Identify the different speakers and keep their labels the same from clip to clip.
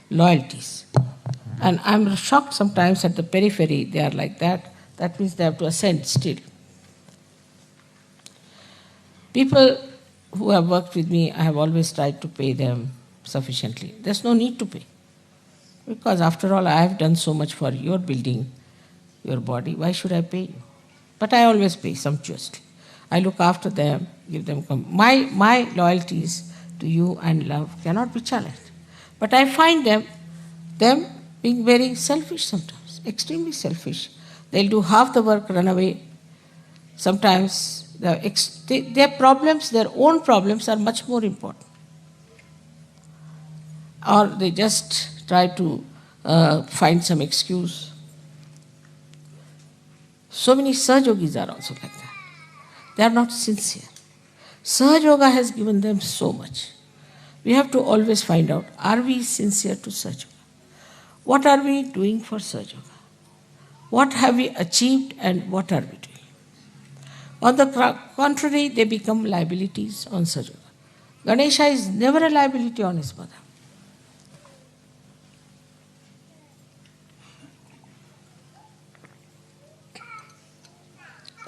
Speaker 1: loyalties. And I'm shocked sometimes at the periphery, they are like that. That means they have to ascend still. People who have worked with me, I have always tried to pay them sufficiently. There's no need to pay. Because after all, I have done so much for your building, your body. Why should I pay you? But I always pay sumptuously. I look after them, give them my loyalties to you and love cannot be challenged. But I find them being very selfish sometimes, extremely selfish. They'll do half the work, run away. Sometimes their problems, their own problems are much more important. Or they just try to find some excuse. So many Sahajogis are also like that. They are not sincere. Sahaja Yoga has given them so much. We have to always find out, are we sincere to Sahaja Yoga? What are we doing for Sahaja Yoga? What have we achieved and what are we doing? On the contrary, they become liabilities on Sahaja Yoga. Ganesha is never a liability on his mother.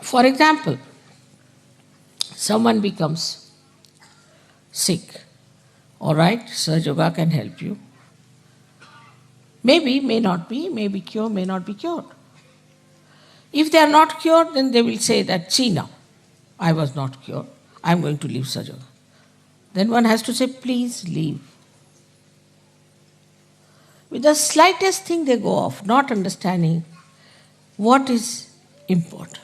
Speaker 1: For example, someone becomes sick. All right, Sahaja Yoga can help you. Maybe, may not be, may be cured, may not be cured. If they are not cured, then they will say that, see now, I was not cured, I am going to leave Sahaja Yoga. Then one has to say, please leave. With the slightest thing they go off, not understanding what is important.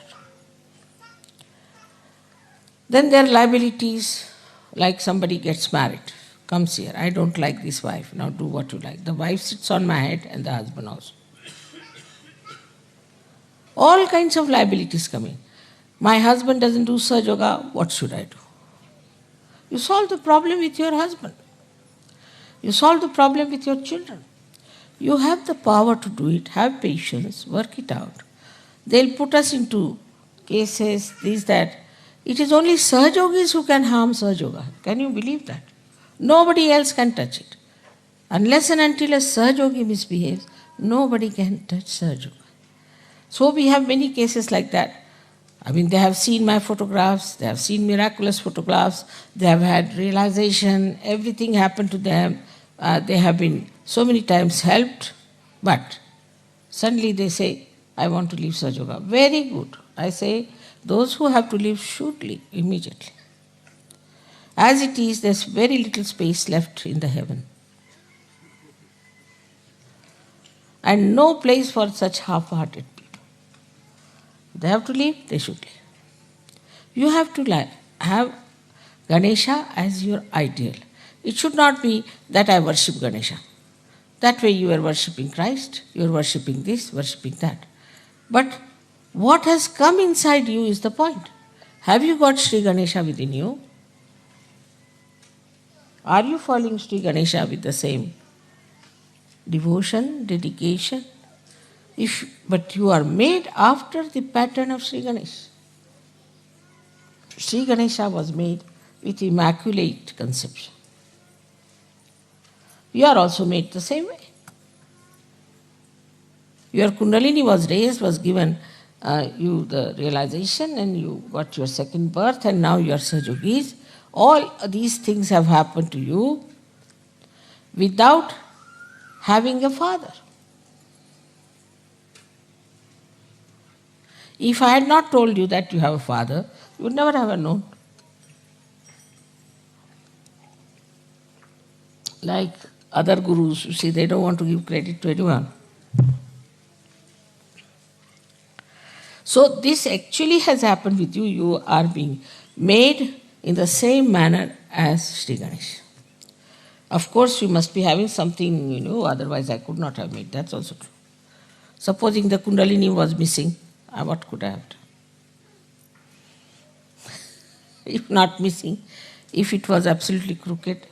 Speaker 1: Then there are liabilities, like somebody gets married, comes here, I don't like this wife, now do what you like. The wife sits on my head and the husband also. All kinds of liabilities come in. My husband doesn't do Sahaja Yoga, what should I do? You solve the problem with your husband. You solve the problem with your children. You have the power to do it, have patience, work it out. They'll put us into cases, this, that. It is only Sahajogis who can harm Sahaja Yoga. Can you believe that? Nobody else can touch it. Unless and until a Sahajogi misbehaves, nobody can touch Sahaja Yoga. So we have many cases like that. I mean, they have seen my photographs, they have seen miraculous photographs, they have had realization, everything happened to them. They have been so many times helped, but suddenly they say, I want to leave Sahaja Yoga. Very good. I say, those who have to leave should leave immediately. As it is, there's very little space left in the heaven. And no place for such half-hearted people. They have to leave, they should leave. You have to have Ganesha as your ideal. It should not be that I worship Ganesha. That way you are worshipping Christ, you are worshipping this, worshipping that. But what has come inside you is the point. Have you got Sri Ganesha within you? Are you following Sri Ganesha with the same devotion, dedication? But you are made after the pattern of Sri Ganesha. Sri Ganesha was made with immaculate conception. You are also made the same way. Your Kundalini was raised, was given you the realization, and you got your second birth, and now you are Sahajogis. All these things have happened to you without having a father. If I had not told you that you have a father, you would never have known. Like other gurus, you see, they don't want to give credit to anyone. So this actually has happened with you. You are being made in the same manner as Sri Ganesha. Of course, you must be having something, otherwise I could not have made. That's also true. Supposing the Kundalini was missing, what could I have done? If not missing, if it was absolutely crooked,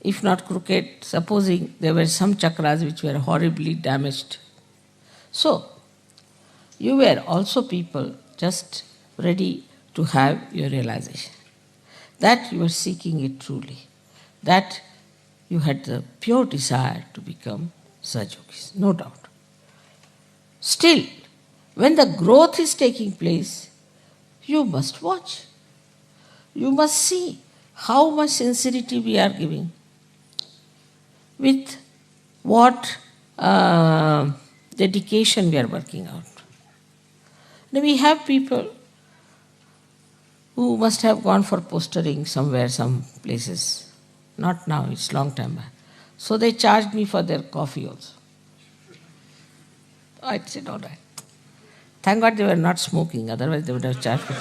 Speaker 1: if not crooked, supposing there were some chakras which were horribly damaged. So, you were also people just ready to have your realization that you are seeking it truly, that you had the pure desire to become Sahaja-yogis, no doubt. Still, when the growth is taking place, you must watch. You must see how much sincerity we are giving, with what dedication we are working out. Now we have people who must have gone for posturing somewhere, some places. Not now, it's long time back. So they charged me for their coffee also. I said, all right. Thank God they were not smoking, otherwise they would have charged me.